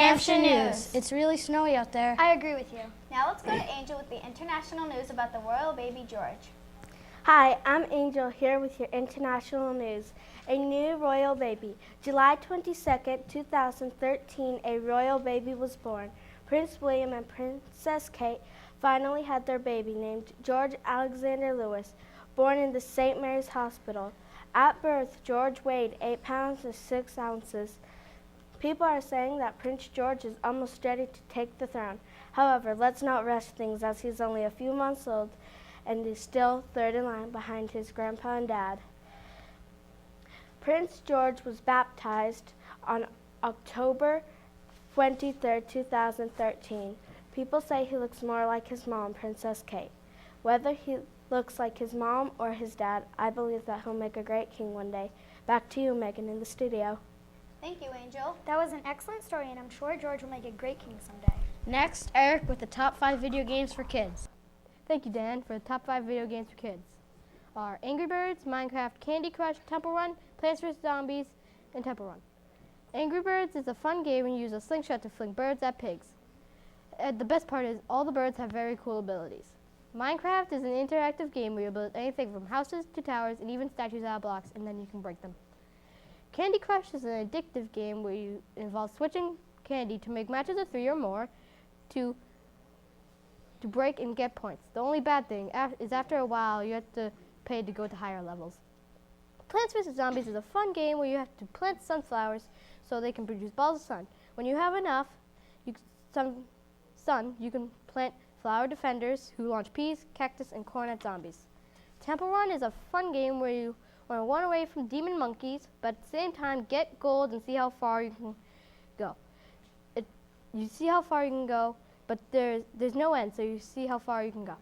Hampshire News. It's really snowy out there. I agree with you. Now let's go to Angel with the international news about the royal baby George. Hi, I'm Angel here with your international news. A new royal baby. July 22nd, 2013, a royal baby was born. Prince William and Princess Kate finally had their baby named George Alexander Lewis, born in the St. Mary's Hospital. At birth, George weighed 8 pounds and 6 ounces. People are saying that Prince George is almost ready to take the throne. However, let's not rush things as he's only a few months old and is still third in line behind his grandpa and dad. Prince George was baptized on October 23, 2013. People say he looks more like his mom, Princess Kate. Whether he looks like his mom or his dad, I believe that he'll make a great king one day. Back to you, Megan, in the studio. Thank you, Angel. That was an excellent story, and I'm sure George will make a great king someday. Next, Eric with the top 5 video games for kids. Thank you, Dan, for the top 5 video games for kids. Are Angry Birds, Minecraft, Candy Crush, Temple Run, Plants vs. Zombies, and Temple Run. Angry Birds is a fun game where you use a slingshot to fling birds at pigs. The best part is all the birds have very cool abilities. Minecraft is an interactive game where you build anything from houses to towers and even statues out of blocks, and then you can break them. Candy Crush is an addictive game where you involve switching candy to make matches of 3 or more to break and get points. The only bad thing is after a while you have to pay to go to higher levels. Plants vs. Zombies is a fun game where you have to plant sunflowers so they can produce balls of sun. When you have enough sun, you can plant flower defenders who launch peas, cactus, and corn at zombies. Temple Run is a fun game where you want to run away from demon monkeys, but at the same time get gold and see how far you can go. You see how far you can go, but there's no end, so you see how far you can go.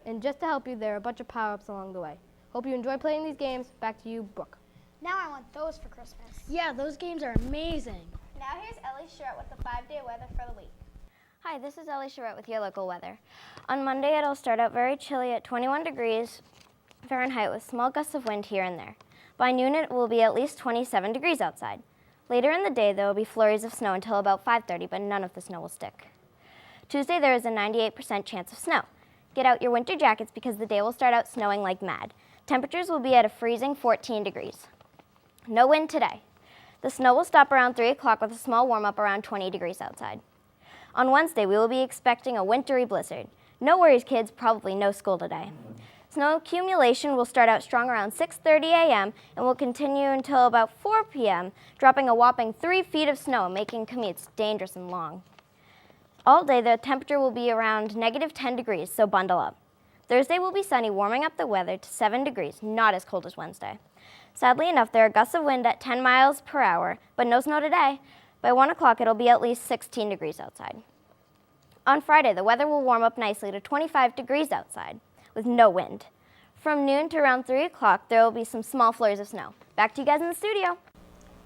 And just to help you, there are a bunch of power-ups along the way. Hope you enjoy playing these games. Back to you, Brooke. Now I want those for Christmas. Yeah, those games are amazing. Now here's Ellie Charette with the 5-day weather for the week. Hi, this is Ellie Charette with your local weather. On Monday, it'll start out very chilly at 21 degrees Fahrenheit with small gusts of wind here and there. By noon, it will be at least 27 degrees outside. Later in the day, there will be flurries of snow until about 5:30, but none of the snow will stick. Tuesday, there is a 98% chance of snow. Get out your winter jackets because the day will start out snowing like mad. Temperatures will be at a freezing 14 degrees. No wind today. The snow will stop around 3 o'clock with a small warm-up around 20 degrees outside. On Wednesday, we will be expecting a wintry blizzard. No worries, kids, probably no school today. Snow accumulation will start out strong around 6:30 a.m. and will continue until about 4 p.m., dropping a whopping 3 feet of snow, making commutes dangerous and long. All day, the temperature will be around -10 degrees, so bundle up. Thursday will be sunny, warming up the weather to 7 degrees, not as cold as Wednesday. Sadly enough, there are gusts of wind at 10 miles per hour, but no snow today. By 1 o'clock, it'll be at least 16 degrees outside. On Friday, the weather will warm up nicely to 25 degrees outside, with no wind. From noon to around 3 o'clock, there will be some small flurries of snow. Back to you guys in the studio.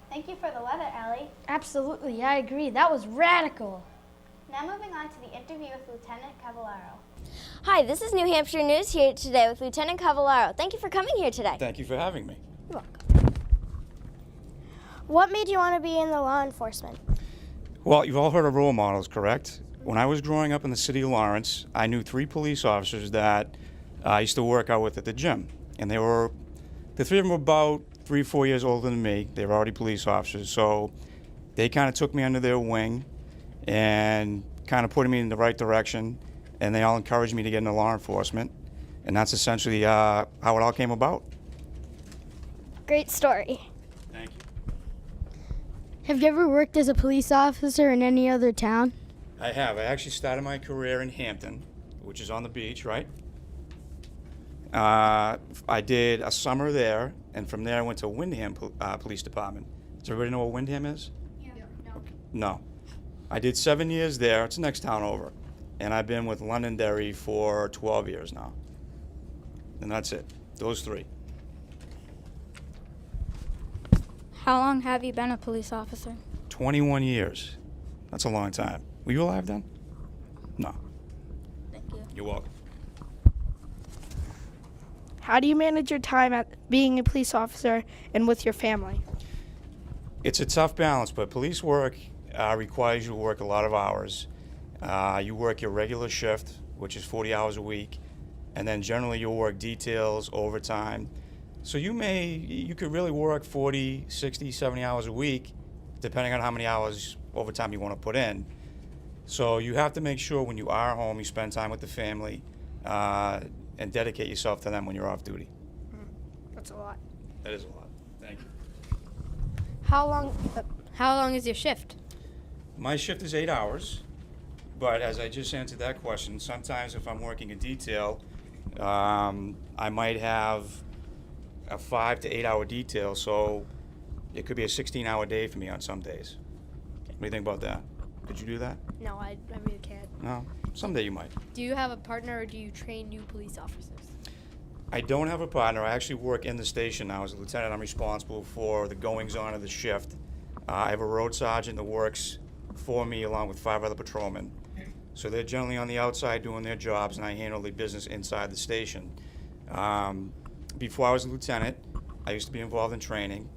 Thank you for the weather, Ellie. Absolutely, I agree. That was radical. Now moving on to the interview with Lieutenant Cavallaro. Hi, this is New Hampshire News here today with Lieutenant Cavallaro. Thank you for coming here today. Thank you for having me. You're welcome. What made you want to be in the law enforcement? Well, you've all heard of role models, correct? When I was growing up in the city of Lawrence, I knew 3 police officers that I used to work out with at the gym. And the 3 of them were about 3 or 4 years older than me. They were already police officers. So they kind of took me under their wing and kind of put me in the right direction. And they all encouraged me to get into law enforcement. And that's essentially how it all came about. Great story. Thank you. Have you ever worked as a police officer in any other town? I have. I actually started my career in Hampton, which is on the beach, right? I did a summer there, and from there I went to Windham Police Department. Does everybody know what Windham is? Yeah. No. Okay. No. I did 7 years there. It's the next town over. And I've been with Londonderry for 12 years now. And that's it. Those 3. How long have you been a police officer? 21 years. That's a long time. Were you alive then? No. Thank you. You're welcome. How do you manage your time at being a police officer and with your family? It's a tough balance, but police work requires you to work a lot of hours. You work your regular shift, which is 40 hours a week, and then generally you'll work details, overtime. So you could really work 40, 60, 70 hours a week, depending on how many hours overtime you want to put in. So you have to make sure when you are home, you spend time with the family and dedicate yourself to them when you're off duty. That's a lot. That is a lot. Thank you. How long is your shift? My shift is 8 hours, but as I just answered that question, sometimes if I'm working a detail, I might have a 5 to 8 hour detail, so it could be a 16-hour day for me on some days. What do you think about that? Could you do that? No, I really can't. No? Someday you might. Do you have a partner or do you train new police officers? I don't have a partner. I actually work in the station now as a lieutenant. I'm responsible for the goings-on of the shift. I have a road sergeant that works for me along with 5 other patrolmen. So they're generally on the outside doing their jobs, and I handle the business inside the station. Before I was a lieutenant, I used to be involved in training.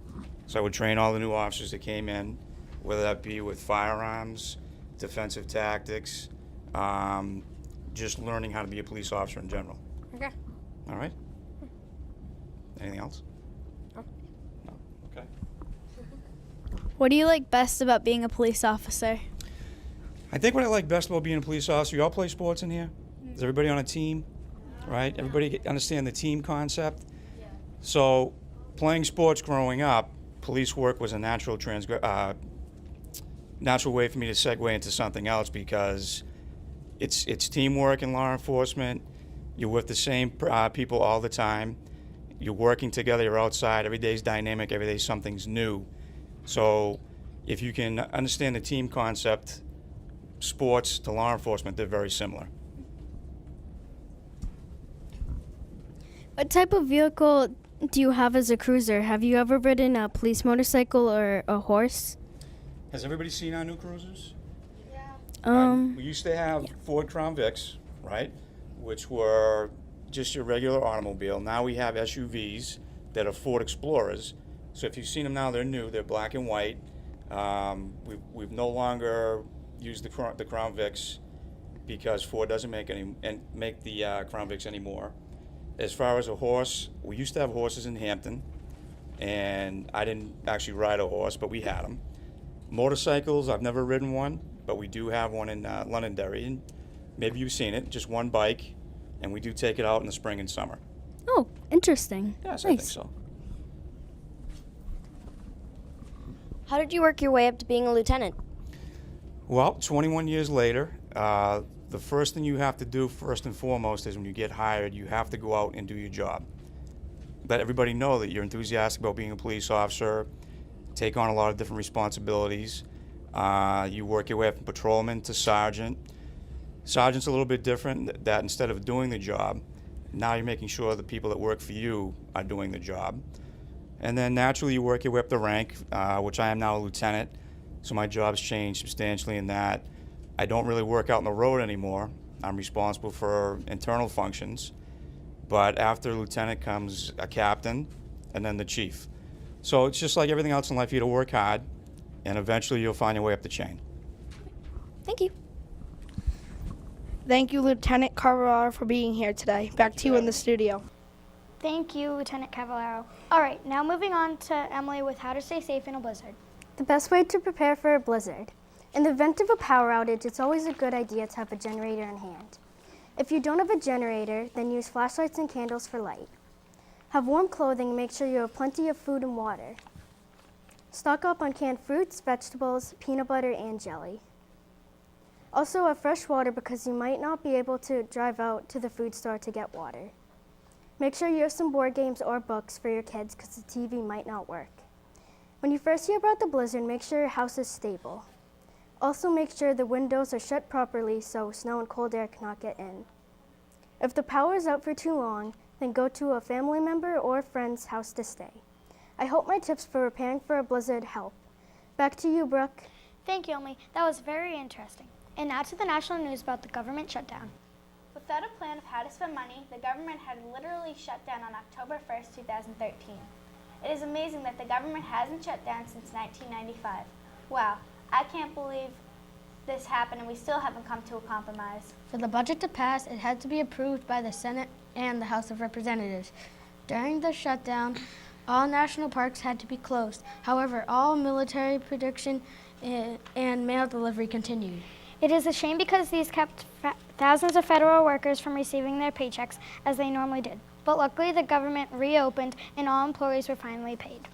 So I would train all the new officers that came in, whether that be with firearms, defensive tactics, just learning how to be a police officer in general. Okay. All right? Anything else? No. No? Okay. What do you like best about being a police officer? I think what I like best about being a police officer, you all play sports in here? Is everybody on a team? Right? Everybody understand the team concept? Yeah. So playing sports growing up, police work was a natural way for me to segue into something else because it's teamwork in law enforcement. You're with the same people all the time. You're working together. You're outside. Every day's dynamic. Every day something's new. So if you can understand the team concept, sports to law enforcement, they're very similar. What type of vehicle do you have as a cruiser? Have you ever ridden a police motorcycle or a horse? Has everybody seen our new cruisers? Um, We used to have Ford Crown Vics, right, which were just your regular automobile. Now we have SUVs that are Ford Explorers. So if you've seen them now, they're new. They're black and white. We've no longer used the Crown Vics because Ford doesn't make the Crown Vics anymore. As far as a horse, we used to have horses in Hampton, and I didn't actually ride a horse, but we had them. Motorcycles, I've never ridden one, but we do have one in Londonderry, and maybe you've seen it, just one bike, and we do take it out in the spring and summer. oh, interesting. Yes, Nice. I think so. How did you work your way up to being a lieutenant? Well, 21 years later, the first thing you have to do, first and foremost, is when you get hired, you have to go out and do your job. Let everybody know that you're enthusiastic about being a police officer, take on a lot of different responsibilities. You work your way up from patrolman to sergeant. Sergeant's a little bit different, that instead of doing the job, now you're making sure the people that work for you are doing the job. And then naturally you work your way up the rank, which I am now a lieutenant, so my job's changed substantially in that I don't really work out on the road anymore. I'm responsible for internal functions. But after lieutenant comes a captain and then the chief. So it's just like everything else in life, you got to work hard, and eventually you'll find your way up the chain. Thank you. Thank you, Lieutenant Carvalho, for being here today. Back to you in the studio. Thank you, Lieutenant Cavallaro. All right, now moving on to Emily with how to stay safe in a blizzard. The best way to prepare for a blizzard. In the event of a power outage, it's always a good idea to have a generator in hand. If you don't have a generator, then use flashlights and candles for light. Have warm clothing and make sure you have plenty of food and water. Stock up on canned fruits, vegetables, peanut butter, and jelly. Also have fresh water because you might not be able to drive out to the food store to get water. Make sure you have some board games or books for your kids because the TV might not work. When you first hear about the blizzard, make sure your house is stable. Also make sure the windows are shut properly so snow and cold air cannot get in. If the power is out for too long, then go to a family member or friend's house to stay. I hope my tips for preparing for a blizzard help. Back to you, Brooke. Thank you, Emily. That was very interesting. And now to the national news about the government shutdown. Without a plan of how to spend money, the government had literally shut down on October 1st, 2013. It is amazing that the government hasn't shut down since 1995. Wow, I can't believe this happened and we still haven't come to a compromise. For the budget to pass, it had to be approved by the Senate and the House of Representatives. During the shutdown, all national parks had to be closed. However, all military production and mail delivery continued. It is a shame because these kept thousands of federal workers from receiving their paychecks as they normally did. But luckily, the government reopened and all employees were finally paid.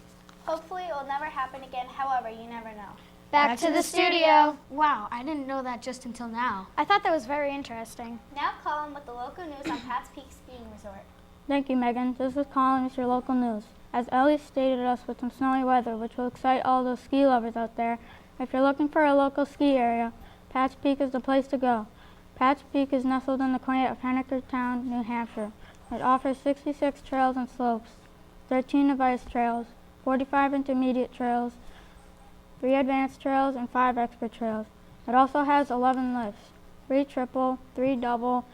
Hopefully it will never happen again, however, you never know. Back to the studio. Wow, I didn't know that just until now. I thought that was very interesting. Now Colin with the local news on Pat's Peak Skiing Resort. Thank you, Megan. This is Colin with your local news. As Ellie stated us with some snowy weather, which will excite all those ski lovers out there, if you're looking for a local ski area, Pat's Peak is the place to go. Pat's Peak is nestled in the quiet of Hennikertown, New Hampshire. It offers 66 trails and slopes, 13 advice trails, 45 intermediate trails, 3 advanced trails, and 5 expert trails. It also has 11 lifts, 3 triple, 3 double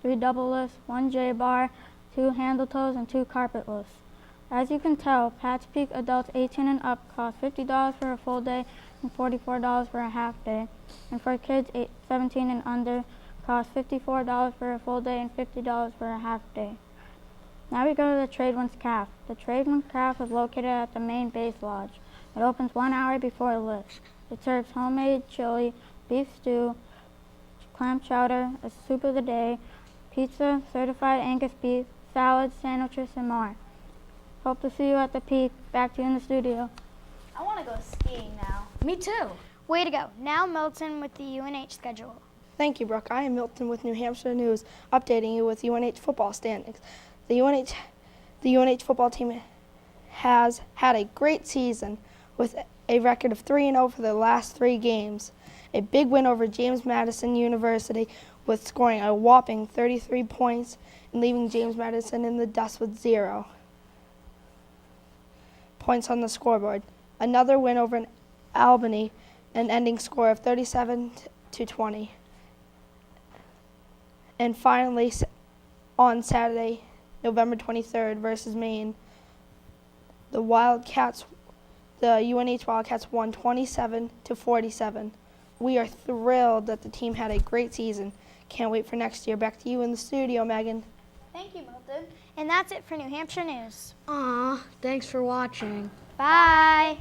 lifts, 1 J-bar, 2 handle toes, and 2 carpet lifts. As you can tell, Pat's Peak adults 18 and up cost $50 for a full day and $44 for a half day. And for kids 17 and under, cost $54 for a full day and $50 for a half day. Now we go to the Tradewinds Caf. The Tradewinds Caf is located at the main base lodge. It opens 1 hour before it lifts. It serves homemade chili, beef stew, clam chowder, a soup of the day, pizza, certified Angus beef, salads, sandwiches, and more. Hope to see you at the Peak. Back to you in the studio. I want to go skiing now. Me too. Way to go. Now Milton with the UNH schedule. Thank you, Brooke. I am Milton with New Hampshire News, updating you with UNH football standings. The UNH football team has had a great season with a record of 3-0 for the last 3 games. A big win over James Madison University with scoring a whopping 33 points and leaving James Madison in the dust with 0 points on the scoreboard. Another win over in Albany, an ending score of 37-20. And finally, on Saturday, November 23rd versus Maine, the UNH Wildcats won 27-47. We are thrilled that the team had a great season. Can't wait for next year. Back to you in the studio, Megan. Thank you, Milton. And that's it for New Hampshire News. Aw, thanks for watching. Bye.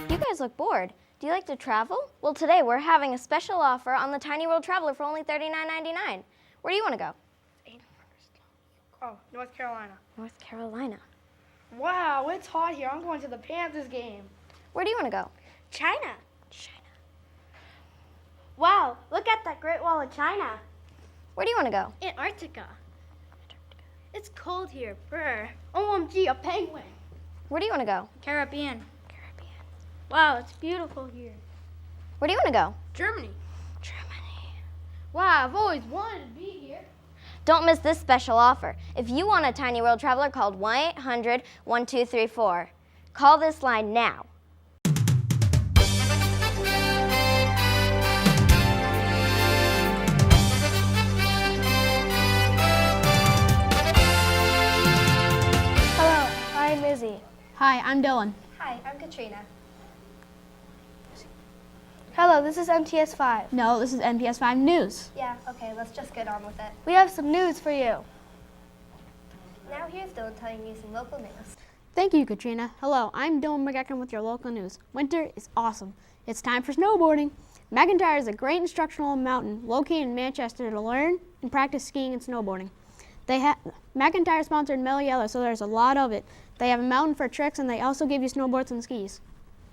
You guys look bored. Do you like to travel? Well, today we're having a special offer on the Tiny World Traveler for only $39.99. Where do you want to go? Oh, North Carolina. North Carolina. Wow, it's hot here. I'm going to the Panthers game. Where do you want to go? China. China. Wow, look at that Great Wall of China. Where do you want to go? Antarctica. It's cold here. Brr. OMG, a penguin. Where do you want to go? Caribbean. Caribbean. Wow, it's beautiful here. Where do you want to go? Germany. Germany. Wow, I've always wanted to be here. Don't miss this special offer. If you want a Tiny World Traveler, call 1-800-1234. Call this line now. Hello, I'm Izzy. Hi, I'm Dylan. Hi, I'm Katrina. Hello, this is MTS 5. No, this is NPS 5 News. Yeah, okay, let's just get on with it. We have some news for you. Now here's Dylan telling you some local news. Thank you, Katrina. Hello, I'm Dylan McEachran with your local news. Winter is awesome. It's time for snowboarding. McIntyre is a great instructional mountain located in Manchester to learn and practice skiing and snowboarding. McIntyre sponsored Mellow Yellow, so there's a lot of it. They have a mountain for tricks, and they also give you snowboards and skis.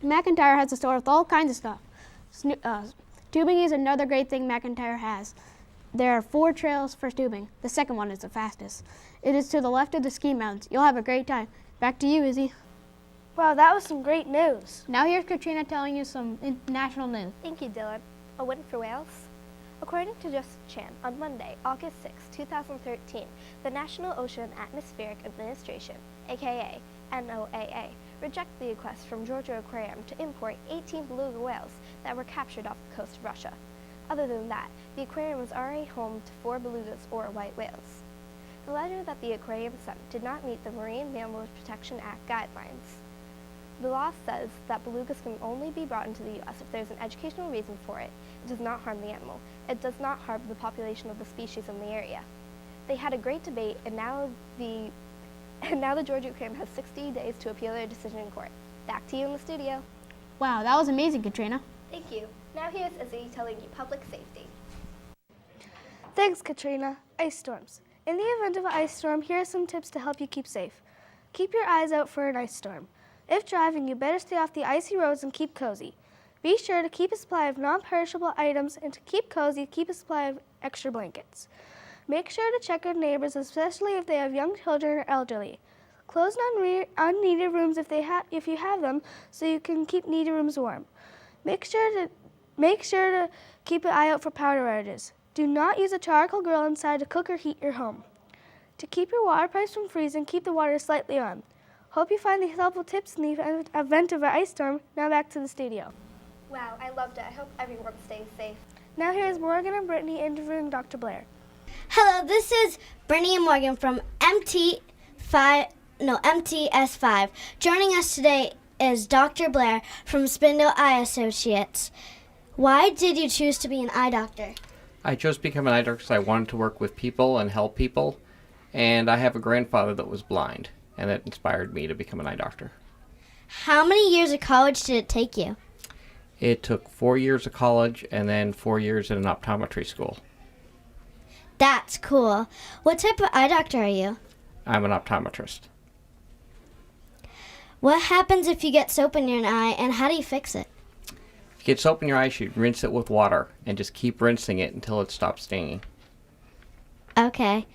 McIntyre has a store with all kinds of stuff. Tubing is another great thing McIntyre has. There are 4 trails for tubing. The second one is the fastest. It is to the left of the ski mountains. You'll have a great time. Back to you, Izzy. Wow, that was some great news. Now here's Katrina telling you some international news. Thank you, Dylan. A win for Wales? According to Just Chan, on Monday, August 6, 2013, the National Ocean Atmospheric Administration, aka NOAA, rejected the request from Georgia Aquarium to import 18 beluga whales that were captured off the coast of Russia. Other than that, the aquarium was already home to 4 belugas or white whales. The letter that the aquarium sent did not meet the Marine Mammals Protection Act guidelines. The law says that belugas can only be brought into the U.S. if there's an educational reason for it. It does not harm the animal. It does not harm the population of the species in the area. They had a great debate, and now the Georgia Aquarium has 60 days to appeal their decision in court. Back to you in the studio. Wow, that was amazing, Katrina. Thank you. Now here's Izzy telling you public safety. Thanks, Katrina. Ice storms. In the event of an ice storm, here are some tips to help you keep safe. Keep your eyes out for an ice storm. If driving, you better stay off the icy roads and keep cozy. Be sure to keep a supply of non-perishable items, and to keep cozy, keep a supply of extra blankets. Make sure to check on neighbors, especially if they have young children or elderly. Close unneeded rooms if you have them, so you can keep needed rooms warm. Make sure to keep an eye out for power outages. Do not use a charcoal grill inside to cook or heat your home. To keep your water pipes from freezing, keep the water slightly on. Hope you find these helpful tips in the event of an ice storm. Now back to the studio. Wow, I loved it. I hope everyone stays safe. Now here's Morgan and Brittany interviewing Dr. Blair. Hello, this is Brittany and Morgan from MTS5. Joining us today is Dr. Blair from Spindle Eye Associates. Why did you choose to be an eye doctor? I chose to become an eye doctor because I wanted to work with people and help people, and I have a grandfather that was blind, and that inspired me to become an eye doctor. How many years of college did it take you? It took 4 years of college and then 4 years in an optometry school. That's cool. What type of eye doctor are you? I'm an optometrist. What happens if you get soap in your eye, and how do you fix it? If you get soap in your eye, you should rinse it with water and just keep rinsing it until it stops stinging. Okay.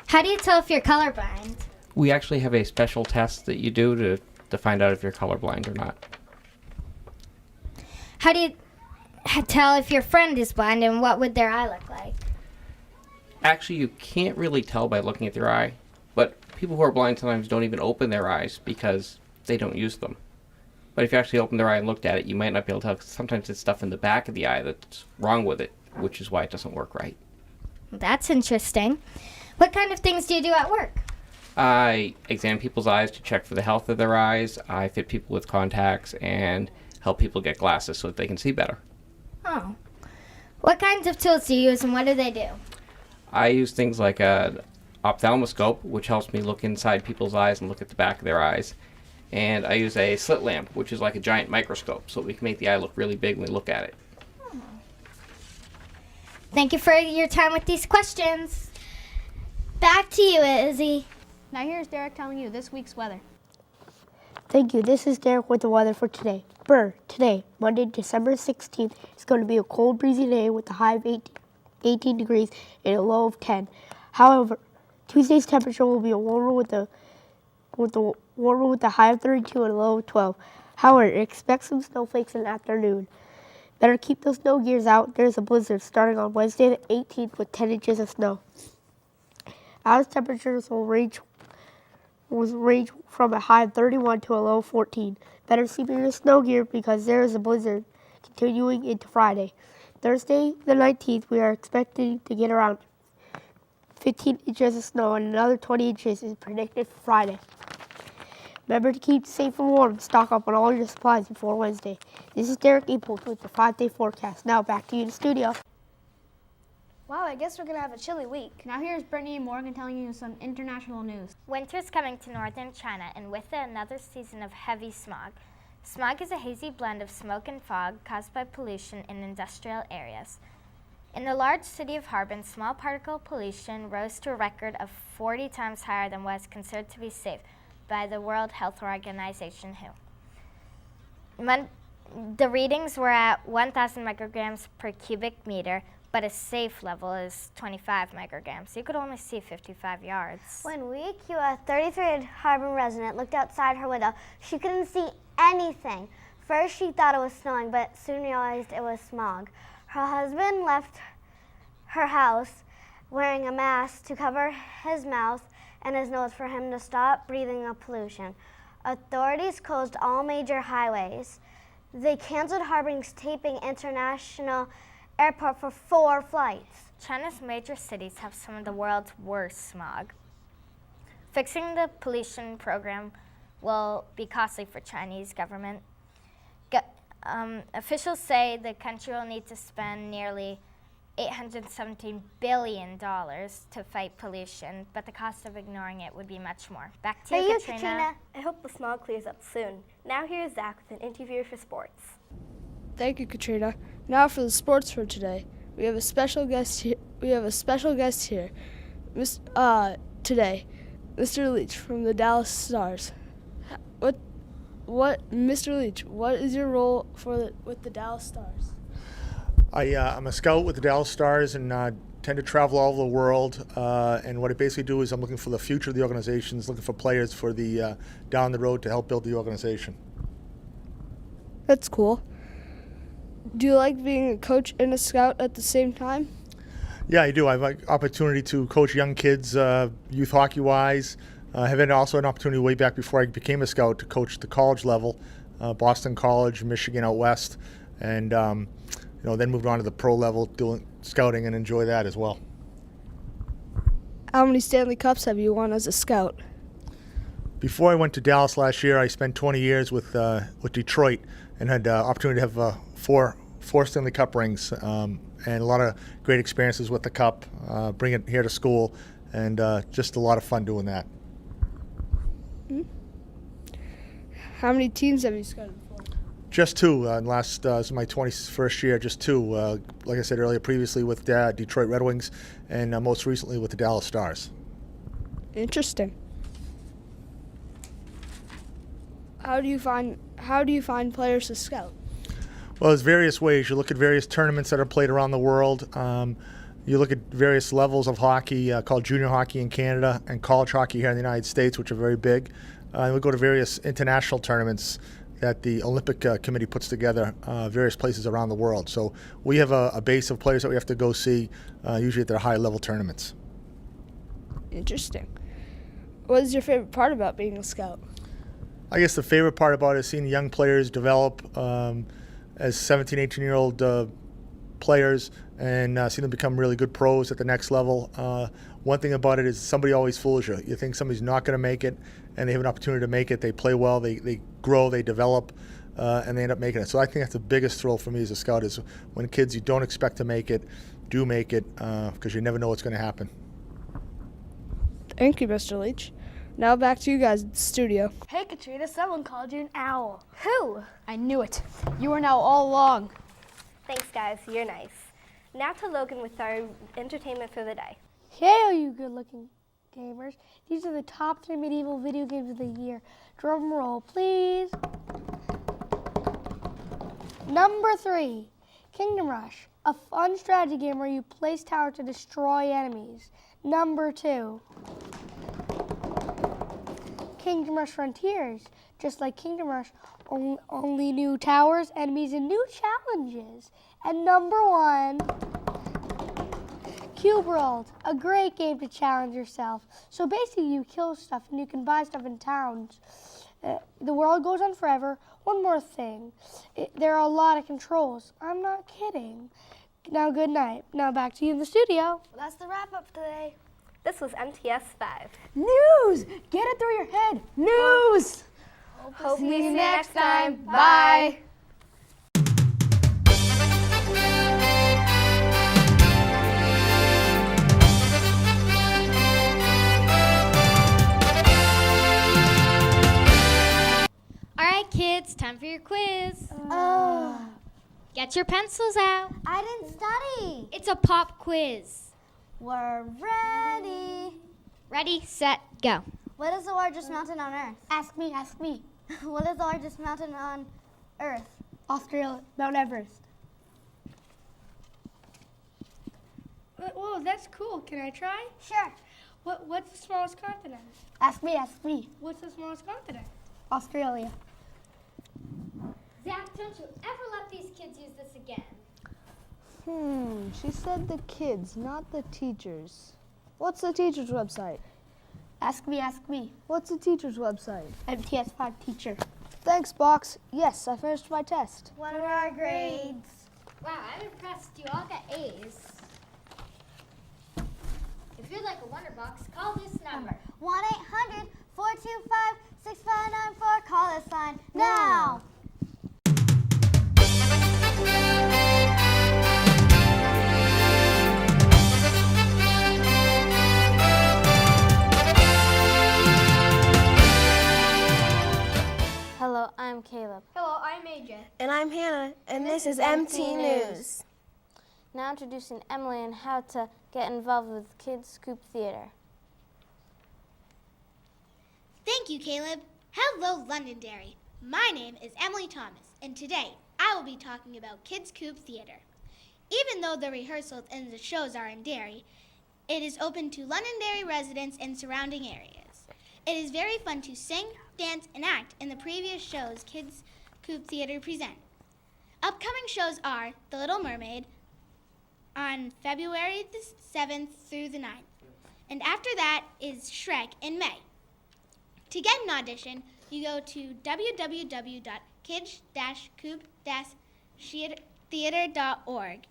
How do you tell if you're colorblind? We actually have a special test that you do to find out if you're colorblind or not. How do you tell if your friend is blind, and what would their eye look like? Actually, you can't really tell by looking at their eye, but people who are blind sometimes don't even open their eyes because they don't use them. But if you actually open their eye and looked at it, you might not be able to tell, because sometimes it's stuff in the back of the eye that's wrong with it, which is why it doesn't work right. That's interesting. What kind of things do you do at work? I examine people's eyes to check for the health of their eyes. I fit people with contacts and help people get glasses so that they can see better. Oh. What kinds of tools do you use, and what do they do? I use things like an ophthalmoscope, which helps me look inside people's eyes and look at the back of their eyes. And I use a slit lamp, which is like a giant microscope, so we can make the eye look really big when we look at it. Oh. Thank you for your time with these questions. Back to you, Izzy. Now here's Derek telling you this week's weather. Thank you. This is Derek with the weather for today. Today, Monday, December 16th, is going to be a cold, breezy day with a high of 18 degrees and a low of 10. However, Tuesday's temperature will be warmer with a high of 32 and a low of 12. However, expect some snowflakes in the afternoon. Better keep those snow gears out. There's a blizzard starting on Wednesday the 18th with 10 inches of snow. Outer temperatures will range from a high of 31 to a low of 14. Better keep your snow gear because there is a blizzard continuing into Friday. Thursday the 19th, we are expecting to get around 15 inches of snow, and another 20 inches is predicted for Friday. Remember to keep safe and warm and stock up on all your supplies before Wednesday. This is Derek Apel with the 5-day forecast. Now back to you in the studio. Wow, I guess we're going to have a chilly week. Now here's Brittany and Morgan telling you some international news. Winter's coming to northern China, and with it another season of heavy smog. Smog is a hazy blend of smoke and fog caused by pollution in industrial areas. In the large city of Harbin, small particle pollution rose to a record of 40 times higher than what is considered to be safe by the World Health Organization, WHO. The readings were at 1,000 micrograms per cubic meter, but a safe level is 25 micrograms. You could only see 55 yards. When week, a 33 Harbin resident looked outside her window, she couldn't see anything. First, she thought it was snowing, but soon realized it was smog. Her husband left her house wearing a mask to cover his mouth and his nose for him to stop breathing the pollution. Authorities closed all major highways. They canceled Harbin's Taiping International Airport for 4 flights. China's major cities have some of the world's worst smog. Fixing the pollution program will be costly for Chinese government. Officials say the country will need to spend nearly $817 billion to fight pollution, but the cost of ignoring it would be much more. Back to you, Katrina. I hope the smog clears up soon. Now here's Zach with an interview for sports. Thank you, Katrina. Now for the sports for today. We have a special guest here. Today, Mr. Leach from the Dallas Stars. Mr. Leach, what is your role with the Dallas Stars? I'm a scout with the Dallas Stars and tend to travel all over the world. And what I basically do is I'm looking for the future of the organizations, looking for players for the down the road to help build the organization. That's cool. Do you like being a coach and a scout at the same time? Yeah, I do. I have an opportunity to coach young kids, youth hockey-wise. I have also an opportunity way back before I became a scout to coach the college level, Boston College, Michigan out west, and then moved on to the pro level doing scouting and enjoy that as well. How many Stanley Cups have you won as a scout? Before I went to Dallas last year, I spent 20 years with Detroit and had the opportunity to have four Stanley Cup rings and a lot of great experiences with the cup, bring it here to school, and just a lot of fun doing that. How many teams have you scouted for? Just 2. This is my 21st year, just 2. Like I said earlier, previously with Detroit Red Wings, and most recently with the Dallas Stars. Interesting. How do you find players to scout? Well, there's various ways. You look at various tournaments that are played around the world. You look at various levels of hockey called junior hockey in Canada and college hockey here in the United States, which are very big. And we go to various international tournaments that the Olympic Committee puts together, various places around the world. So we have a base of players that we have to go see, usually at their high-level tournaments. Interesting. What is your favorite part about being a scout? I guess the favorite part about it is seeing young players develop as 17, 18-year-old players and see them become really good pros at the next level. One thing about it is somebody always fools you. You think somebody's not going to make it, and they have an opportunity to make it. They play well, they grow, they develop, and they end up making it. So I think that's the biggest thrill for me as a scout is when kids you don't expect to make it do make it, because you never know what's going to happen. Thank you, Mr. Leach. Now back to you guys in the studio. Hey, Katrina, someone called you an owl. Who? I knew it. You were now all along. Thanks, guys. You're nice. Now to Logan with our entertainment for the day. Hey, all you good-looking gamers. These are the top 3 medieval video games of the year. Drum roll, please. Number 3, Kingdom Rush, a fun strategy game where you place towers to destroy enemies. Number 2, Kingdom Rush Frontiers. Just like Kingdom Rush, only new towers, enemies, and new challenges. And number 1, Cube World, a great game to challenge yourself. So basically you kill stuff and you can buy stuff in towns. The world goes on forever. One more thing, there are a lot of controls. I'm not kidding. Now good night. Now back to you in the studio. Well, that's the wrap up today. This was MTS 5. News! Get it through your head. News! Hope we see you next time. Bye. All right, kids, time for your quiz. Get your pencils out. I didn't study. It's a pop quiz. We're ready. Ready, set, go. What is the largest mountain on Earth? Ask me, ask me. What is the largest mountain on Earth? Australia, Mount Everest. Whoa, that's cool. Can I try? Sure. What's the smallest continent? Ask me, ask me. What's the smallest continent? Australia. Zach, don't you ever let these kids use this again. She said the kids, not the teachers. What's the teacher's website? Ask me, ask me. What's the teacher's website? MTS5 teacher. Thanks, Box. Yes, I finished my test. What are our grades? Wow, I'm impressed. You all got A's. If you'd like a Wonder Box, call this number. 1-800-425-6594. Call this line now. Hello, I'm Caleb. Hello, I'm AJ. And I'm Hannah, and this is MT News. Now introducing Emily on how to get involved with Kids Scoop Theater. Thank you, Caleb. Hello, Londonderry. My name is Emily Thomas, and today I will be talking about Kids Scoop Theater. Even though the rehearsals and the shows are in Derry, it is open to Londonderry residents and surrounding areas. It is very fun to sing, dance, and act in the previous shows Kids Scoop Theater present. Upcoming shows are The Little Mermaid on February the 7th through the 9th, and after that is Shrek in May. To get an audition, you go to www.kids-scoop-theater.org.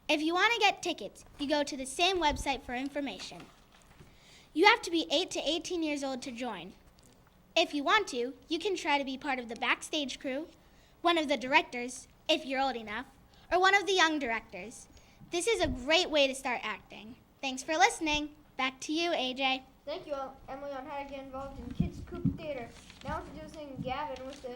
If you want to get tickets, you go to the same website for information. You have to be 8 to 18 years old to join. If you want to, you can try to be part of the backstage crew, one of the directors, if you're old enough, or one of the young directors. This is a great way to start acting. Thanks for listening. Back to you, AJ. Thank you, Emily, on how to get involved in Kids Scoop Theater. Now introducing Gavin with the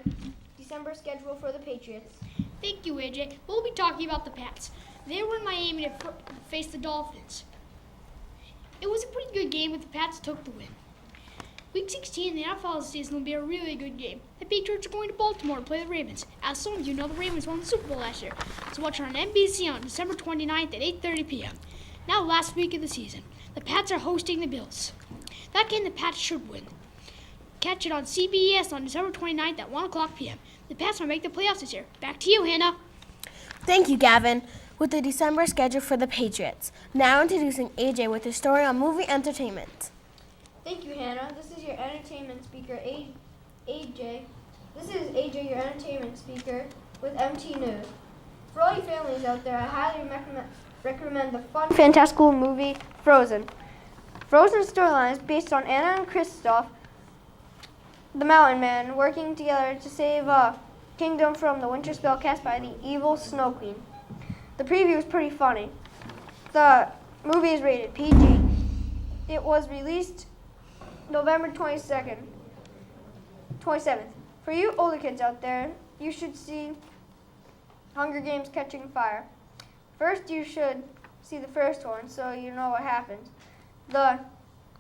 December schedule for the Patriots. Thank you, AJ. We'll be talking about the Pats. They were in Miami to face the Dolphins. It was a pretty good game, but the Pats took the win. Week 16 in the NFL season will be a really good game. The Patriots are going to Baltimore to play the Ravens. As some of you know, the Ravens won the Super Bowl last year. So watch it on NBC on December 29th at 8:30 p.m. Now, last week of the season, the Pats are hosting the Bills. That game, the Pats should win. Catch it on CBS on December 29th at 1 o'clock p.m. The Pats might make the playoffs this year. Back to you, Hannah. Thank you, Gavin. With the December schedule for the Patriots. Now introducing AJ with a story on movie entertainment. Thank you, Hannah. This is your entertainment speaker, AJ. This is AJ, your entertainment speaker with MT News. For all you families out there, I highly recommend the fun, fantastical movie Frozen. Frozen's storyline is based on Anna and Kristoff, the Mountain Man, working together to save a kingdom from the winter spell cast by the evil Snow Queen. The preview is pretty funny. The movie is rated PG. It was released November 27th. For you older kids out there, you should see Hunger Games Catching Fire. First, you should see the first one so you know what happens. The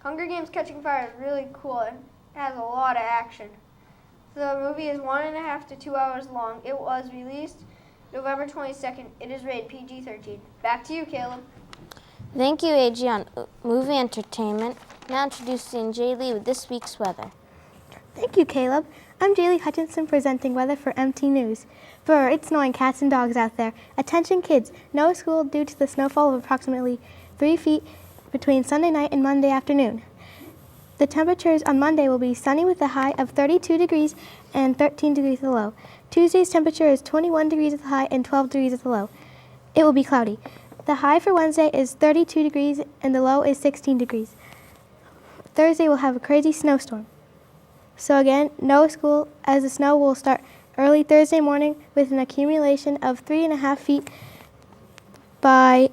Hunger Games Catching Fire is really cool and has a lot of action. The movie is 1.5 to 2 hours long. It was released November 22nd. It is rated PG-13. Back to you, Caleb. Thank you, AJ, on movie entertainment. Now introducing Jay Lee with this week's weather. Thank you, Caleb. I'm Jaylee Hutchinson presenting weather for MT News. For it's snowing cats and dogs out there. Attention kids, no school due to the snowfall of approximately 3 feet between Sunday night and Monday afternoon. The temperatures on Monday will be sunny with a high of 32 degrees and 13 degrees at the low. Tuesday's temperature is 21 degrees at the high and 12 degrees at the low. It will be cloudy. The high for Wednesday is 32 degrees and the low is 16 degrees. Thursday will have a crazy snowstorm. So again, no school as the snow will start early Thursday morning with an accumulation of 3.5 feet by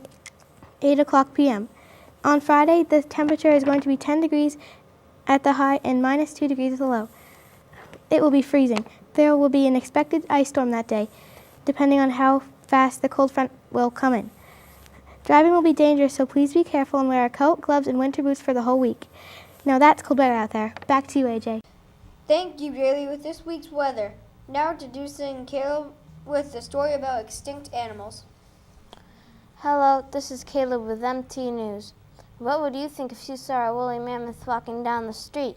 8 o'clock p.m. On Friday, the temperature is going to be 10 degrees at the high and minus 2 degrees at the low. It will be freezing. There will be an expected ice storm that day, depending on how fast the cold front will come in. Driving will be dangerous, so please be careful and wear a coat, gloves, and winter boots for the whole week. Now that's cold weather out there. Back to you, AJ. Thank you, Jaylee, with this week's weather. Now introducing Caleb with a story about extinct animals. Hello, this is Caleb with MT News. What would you think if you saw a woolly mammoth walking down the street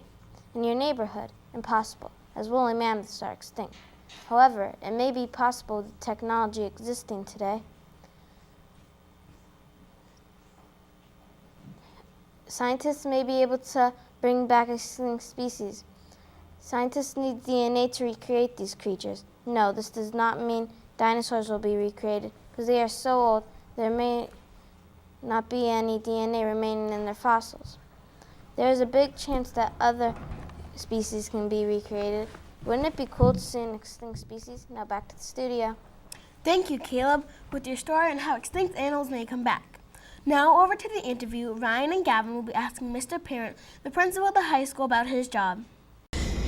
in your neighborhood? Impossible, as woolly mammoths are extinct. However, it may be possible with technology existing today. Scientists may be able to bring back extinct species. Scientists need DNA to recreate these creatures. No, this does not mean dinosaurs will be recreated, because they are so old there may not be any DNA remaining in their fossils. There is a big chance that other species can be recreated. Wouldn't it be cool to see an extinct species? Now back to the studio. Thank you, Caleb, with your story on how extinct animals may come back. Now over to the interview. Ryan and Gavin will be asking Mr. Parent, the principal of the high school, about his job.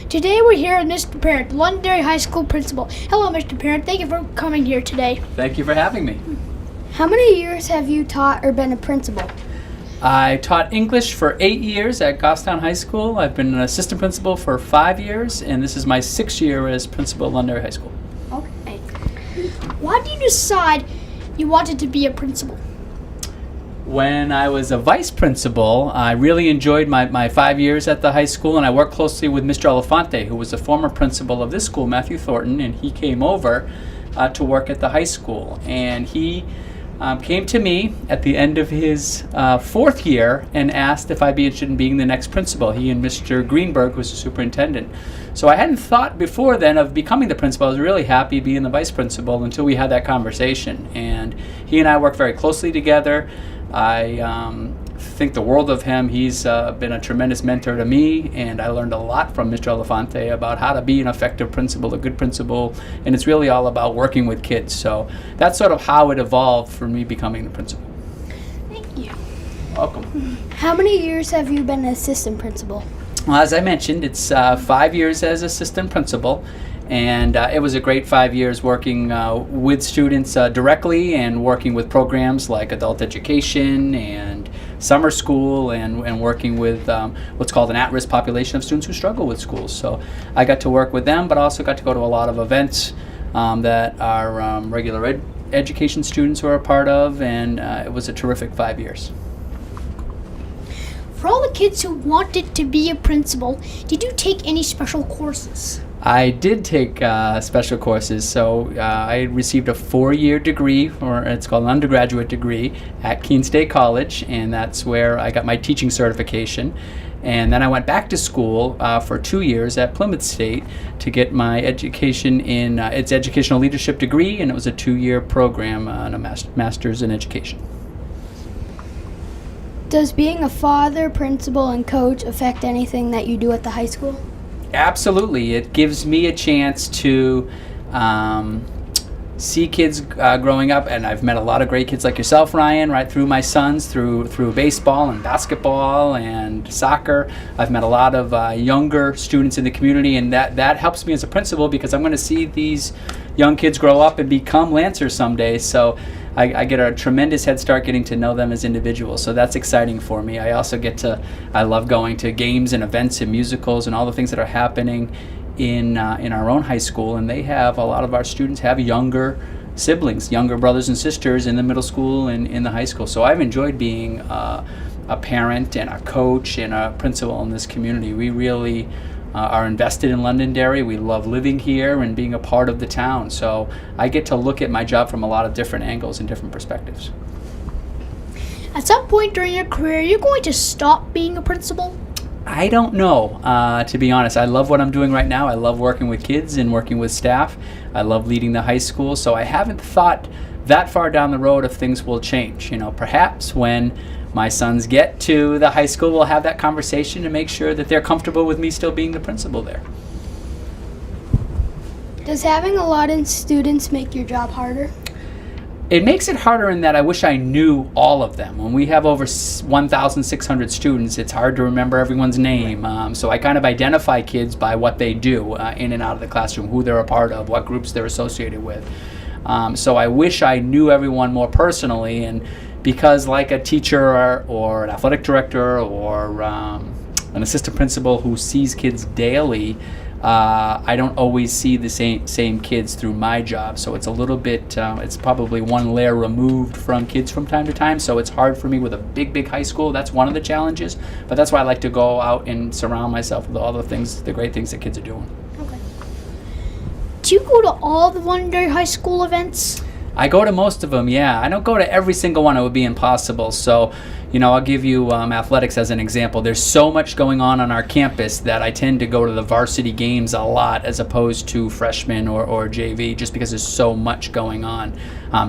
Today we're here with Mr. Parent, Londonderry High School principal. Hello, Mr. Parent. Thank you for coming here today. Thank you for having me. How many years have you taught or been a principal? I taught English for 8 years at Goffstown High School. I've been an assistant principal for 5 years, and this is my 6th year as principal at Londonderry High School. Okay. Why did you decide you wanted to be a principal? When I was a vice principal, I really enjoyed my 5 years at the high school, and I worked closely with Mr. Elefante, who was the former principal of this school, Matthew Thornton, and he came over to work at the high school. And he came to me at the end of his 4th year and asked if I'd be interested in being the next principal. He and Mr. Greenberg was the superintendent. So I hadn't thought before then of becoming the principal. I was really happy being the vice principal until we had that conversation. And he and I worked very closely together. I think the world of him. He's been a tremendous mentor to me, and I learned a lot from Mr. Elefante about how to be an effective principal, a good principal, and it's really all about working with kids. So that's sort of how it evolved for me becoming the principal. Thank you. Welcome. How many years have you been an assistant principal? Well, as I mentioned, it's 5 years as assistant principal. And it was a great 5 years working with students directly and working with programs like adult education and summer school and working with what's called an at-risk population of students who struggle with schools. So I got to work with them, but also got to go to a lot of events that our regular education students were a part of, and it was a terrific 5 years. For all the kids who wanted to be a principal, did you take any special courses? I did take special courses, so I received a 4-year degree, or it's called an undergraduate degree, at Keene State College, and that's where I got my teaching certification. And then I went back to school for 2 years at Plymouth State to get my education in its educational leadership degree, and it was a 2-year program and a master's in education. Does being a father, principal, and coach affect anything that you do at the high school? Absolutely. It gives me a chance to see kids growing up, and I've met a lot of great kids like yourself, Ryan, right through my sons, through baseball and basketball and soccer. I've met a lot of younger students in the community, and that helps me as a principal because I'm going to see these young kids grow up and become Lancers someday. So I get a tremendous head start getting to know them as individuals. So that's exciting for me. I also I love going to games and events and musicals and all the things that are happening in our own high school. And a lot of our students have younger siblings, younger brothers and sisters in the middle school and in the high school. So I've enjoyed being a parent and a coach and a principal in this community. We really are invested in Londonderry. We love living here and being a part of the town. So I get to look at my job from a lot of different angles and different perspectives. At some point during your career, are you going to stop being a principal? I don't know, to be honest. I love what I'm doing right now. I love working with kids and working with staff. I love leading the high school. So I haven't thought that far down the road if things will change. Perhaps when my sons get to the high school, we'll have that conversation to make sure that they're comfortable with me still being the principal there. Does having a lot of students make your job harder? It makes it harder in that I wish I knew all of them. When we have over 1,600 students, it's hard to remember everyone's name. So I kind of identify kids by what they do in and out of the classroom, who they're a part of, what groups they're associated with. So I wish I knew everyone more personally, and because like a teacher or an athletic director or an assistant principal who sees kids daily, I don't always see the same kids through my job. So it's a little bit, it's probably one layer removed from kids from time to time. So it's hard for me with a big high school. That's one of the challenges. But that's why I like to go out and surround myself with all the great things that kids are doing. Okay. Do you go to all the Londonderry High School events? I go to most of them, yeah. I don't go to every single one. It would be impossible. So, I'll give you athletics as an example. There's so much going on our campus that I tend to go to the varsity games a lot as opposed to freshman or JV, just because there's so much going on.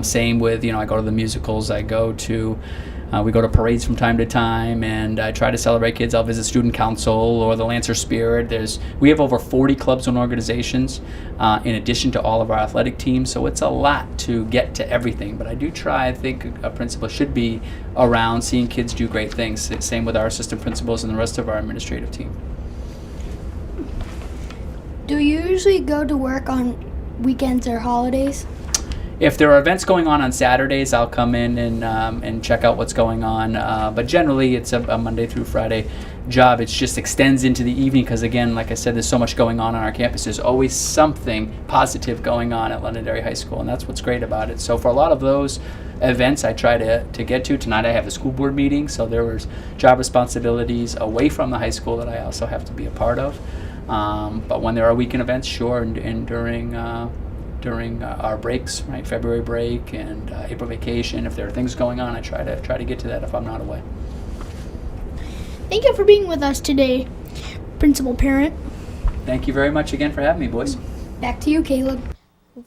Same with, I go to the musicals. We go to parades from time to time, and I try to celebrate kids. I'll visit student council or the Lancer Spirit. We have over 40 clubs and organizations in addition to all of our athletic teams, so it's a lot to get to everything. But I do try. I think a principal should be around seeing kids do great things. Same with our assistant principals and the rest of our administrative team. Do you usually go to work on weekends or holidays? If there are events going on Saturdays, I'll come in and check out what's going on. But generally, it's a Monday through Friday job. It just extends into the evening because, again, like I said, there's so much going on our campus. There's always something positive going on at Londonderry High School, and that's what's great about it. So for a lot of those events, I try to get to. Tonight I have a school board meeting, so there was job responsibilities away from the high school that I also have to be a part of. But when there are weekend events, sure, and during our breaks, right, February break and April vacation, if there are things going on, I try to get to that if I'm not away. Thank you for being with us today, Principal Parent. Thank you very much again for having me, boys. Back to you, Caleb.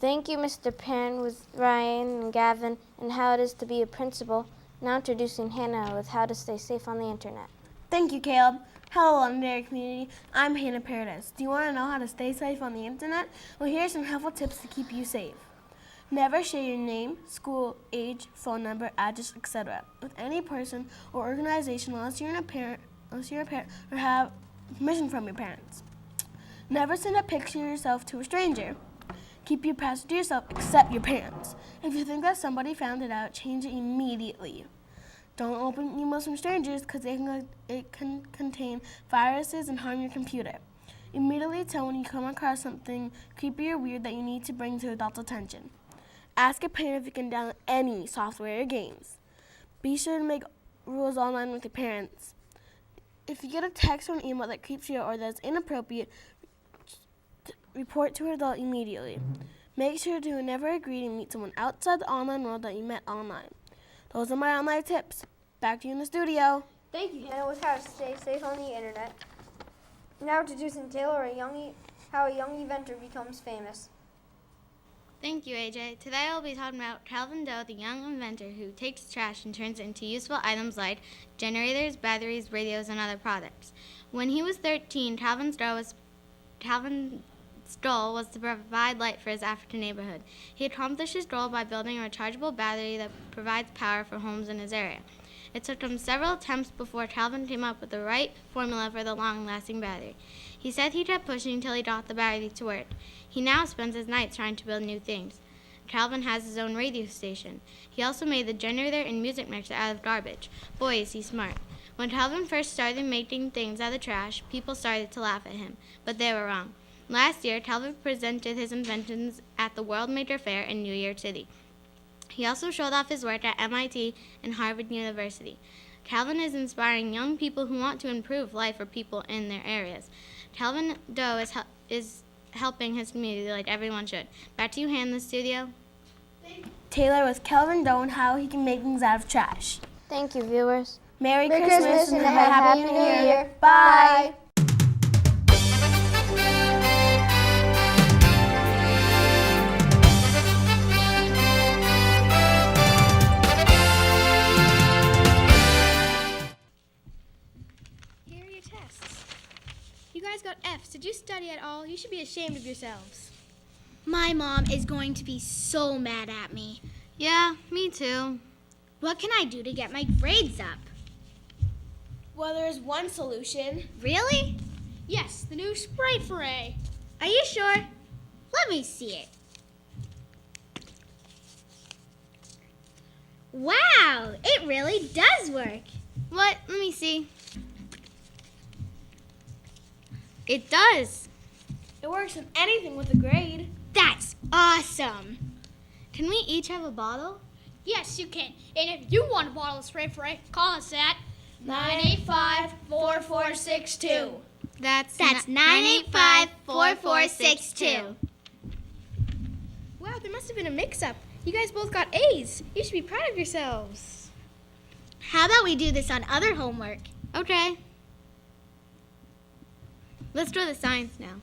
Thank you, Mr. Parent, with Ryan and Gavin, and how it is to be a principal. Now introducing Hannah with how to stay safe on the internet. Thank you, Caleb. Hello, Londonderry community. I'm Hannah Paradise. Do you want to know how to stay safe on the internet? Well, here are some helpful tips to keep you safe. Never share your name, school, age, phone number, address, etc. with any person or organization unless you're a parent or have permission from your parents. Never send a picture of yourself to a stranger. Keep your password to yourself except your parents. If you think that somebody found it out, change it immediately. Don't open emails from strangers because it can contain viruses and harm your computer. Immediately tell when you come across something creepy or weird that you need to bring to adult attention. Ask a parent if you can download any software or games. Be sure to make rules online with your parents. If you get a text or an email that creeps you out or that's inappropriate, report to an adult immediately. Make sure to never agree to meet someone outside the online world that you met online. Those are my online tips. Back to you in the studio. Thank you, Hannah, with how to stay safe on the internet. Now introducing Taylor, how a young inventor becomes famous. Thank you, AJ. Today I'll be talking about Calvin Doe, the young inventor who takes trash and turns it into useful items like generators, batteries, radios, and other products. When he was 13, Calvin's goal was to provide light for his African neighborhood. He accomplished his goal by building a rechargeable battery that provides power for homes in his area. It took him several attempts before Calvin came up with the right formula for the long-lasting battery. He said he kept pushing until he got the battery to work. He now spends his nights trying to build new things. Calvin has his own radio station. He also made the generator and music mixer out of garbage. Boy, is he smart. When Calvin first started making things out of trash, people started to laugh at him, but they were wrong. Last year, Calvin presented his inventions at the World Maker Fair in New York City. He also showed off his work at MIT and Harvard University. Calvin is inspiring young people who want to improve life for people in their areas. Calvin Doe is helping his community like everyone should. Back to you, Hannah, in the studio. Taylor with Calvin Doe and how he can make things out of trash. Thank you, viewers. Merry Christmas and a Happy New Year. Bye. Here are your tests. You guys got F's. Did you study at all? You should be ashamed of yourselves. My mom is going to be so mad at me. Yeah, me too. What can I do to get my grades up? Well, there's one solution. Really? Yes, the new Sprite Foray. Are you sure? Let me see it. Wow, it really does work. What? Let me see. It does. It works with anything with a grade. That's awesome. Can we each have a bottle? Yes, you can. And if you want a bottle of Sprite Foray, call us at 985-4462. That's 985-4462. Wow, there must have been a mix-up. You guys both got A's. You should be proud of yourselves. How about we do this on other homework? Okay. Let's draw the signs now.